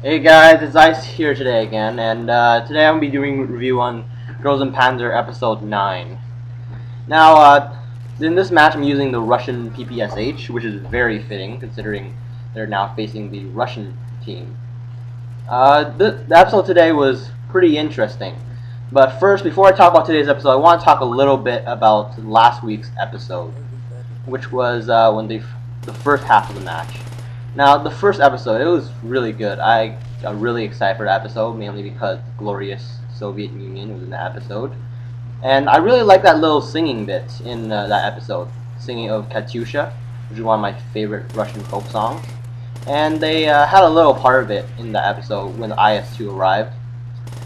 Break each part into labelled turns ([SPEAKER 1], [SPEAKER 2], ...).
[SPEAKER 1] Hey guys, it's Ice here today again, and today I'm going to be doing a review on Und Panzer episode 9. Now, in this match I'm using the Russian PPSH, which is very fitting considering they're now facing the Russian team. The episode today was pretty interesting, but first, before I talk about today's episode, I want to talk a little bit about last week's episode, which was when the first half of the match. Now, the first episode, it was really good. I got really excited for the episode, mainly because the glorious Soviet Union was in the episode. And I really like that little singing bit in that episode, singing of Katyusha, which is one of my favorite Russian folk songs. And they had a little part of it in the episode when the IS-2 arrived.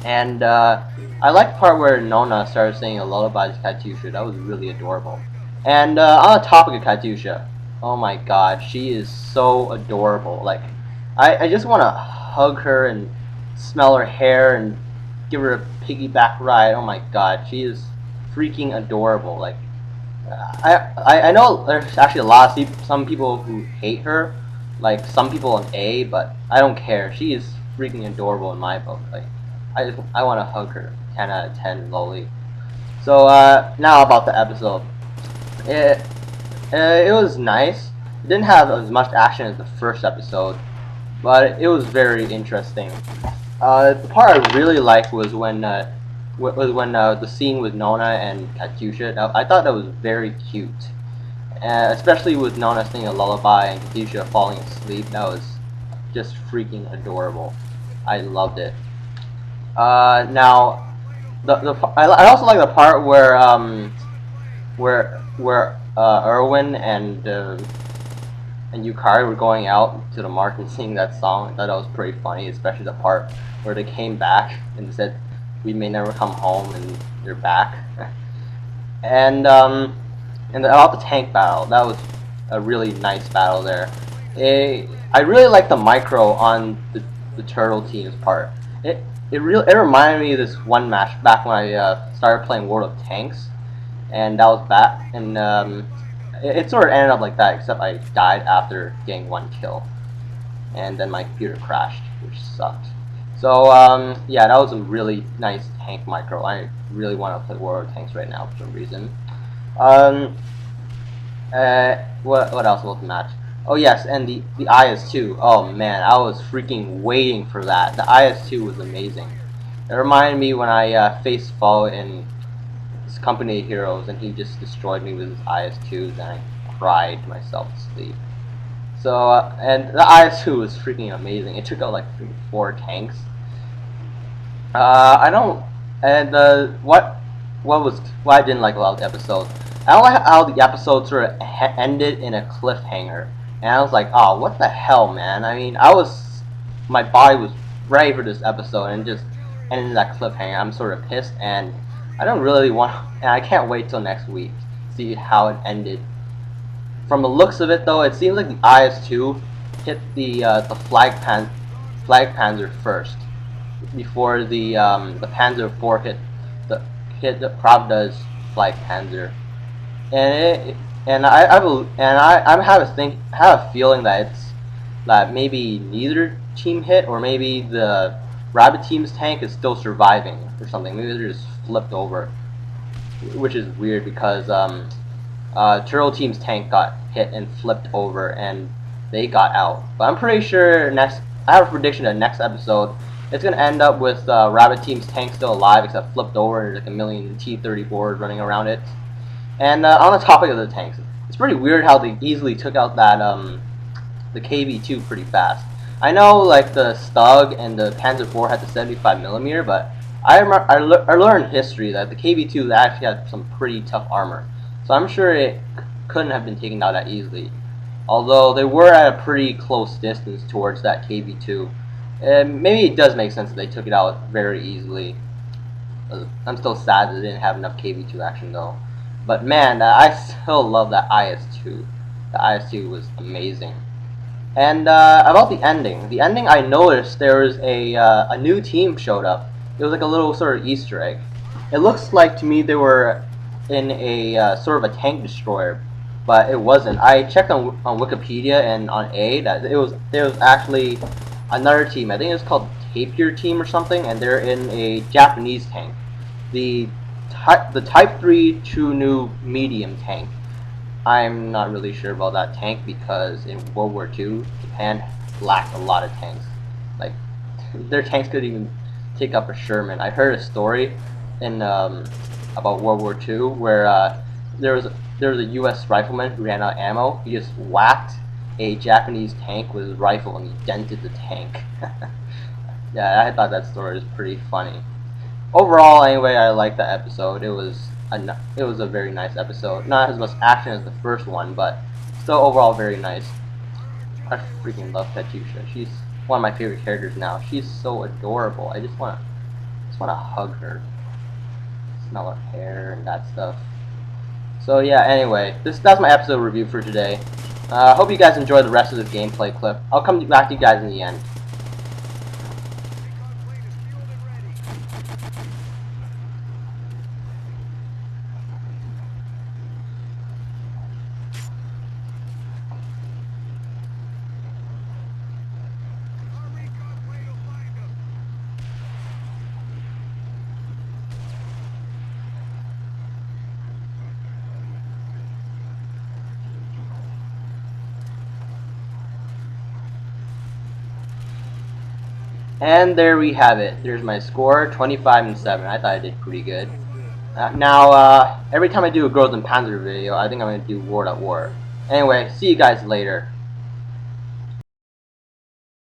[SPEAKER 1] And I like the part where Nona started singing a lullaby to Katyusha. That was really adorable. And on the topic of Katyusha, oh my god, she is so adorable. Like, I just want to hug her and smell her hair and give her a piggyback ride. Oh my god, she is freaking adorable. Like, I know there's actually a lot of some people who hate her, like some people in A, but I don't care. She is freaking adorable in my book. Like, I want to hug her. 10 out of 10, lolly. So now about the episode. It it was nice. It didn't have as much action as the first episode, but it was very interesting. The part I really liked was when the scene with Nona and Katyusha. Now, I thought that was very cute, especially with Nona singing a lullaby and Katyusha falling asleep. That was just freaking adorable. I loved it. Now, I also like the part where Erwin and Yukari were going out to the market and singing that song. I thought that was pretty funny, especially the part where they came back and said, "We may never come home," and they're back. And about the tank battle, that was a really nice battle there. I really like the micro on the turtle team's part. It reminded me of this one match back when I started playing World of Tanks, and that was back, and it sort of ended up like that, except I died after getting one kill, and then my computer crashed, which sucked. So yeah, that was a really nice tank micro. I really want to play World of Tanks right now for some reason. Um, what else about the match? Oh yes, and the IS-2. Oh man, I was freaking waiting for that. The IS-2 was amazing. It reminded me when I faced Foe in this Company of Heroes, and he just destroyed me with his IS-2s, and I cried myself to sleep. So and the IS-2 was freaking amazing. It took out like 4 tanks. I don't. And what I didn't like about the episode. I don't like how the episode sort of ended in a cliffhanger, and I was like, oh, what the hell, man? I mean, my body was ready for this episode, and just ended in that cliffhanger. I'm sort of pissed, and I don't really want, and I can't wait till next week to see how it ended. From the looks of it, though, it seems like the IS-2 hit the flag Panzer first, before the Panzer IV hit the Pravda's flag Panzer, and I have a feeling that maybe neither team hit, or maybe the Rabbit team's tank is still surviving or something. Maybe they're just flipped over, which is weird because Turtle team's tank got hit and flipped over, and they got out. But I'm pretty sure I have a prediction that next episode it's gonna end up with Rabbit team's tank still alive, except flipped over, and there's like a million T-34s running around it. And on the topic of the tanks, it's pretty weird how they easily took out that the KV-2 pretty fast. I know like the Stug and the Panzer IV had the 75mm, but I learned history that the KV-2 actually had some pretty tough armor. So I'm sure it couldn't have been taken out that easily. Although they were at a pretty close distance towards that KV-2. And maybe it does make sense that they took it out very easily. I'm still sad that they didn't have enough KV-2 action though. But man, I still love that IS-2. The IS-2 was amazing. And about the ending I noticed there was a new team showed up. It was like a little sort of Easter egg. It looks like to me they were in a sort of a tank destroyer, but it wasn't. I checked on Wikipedia and on A that it was actually another team. I think it's called Tapir Team or something, and they're in a Japanese tank. The the Type 3 True New Medium tank. I'm not really sure about that tank because in World War II, Japan lacked a lot of tanks. Like, their tanks couldn't even take up a Sherman. I heard a story in about World War II where there was a U.S. rifleman who ran out of ammo. He just whacked a Japanese tank with his rifle and he dented the tank. Yeah, I thought that story was pretty funny. Overall, anyway, I liked that episode. It was a very nice episode. Not as much action as the first one, but still overall very nice. I freaking love Katyusha. She's one of my favorite characters now. She's so adorable. I just wanna hug her, smell her hair and that stuff. So yeah. Anyway, that's my episode review for today. I hope you guys enjoyed the rest of this gameplay clip. I'll come back to you guys in the end. And there we have it. There's my score, 25-7. I thought I did pretty good. Now, every time I do a Girls and Panzer video, I think I'm going to do War at War. Anyway, see you guys later.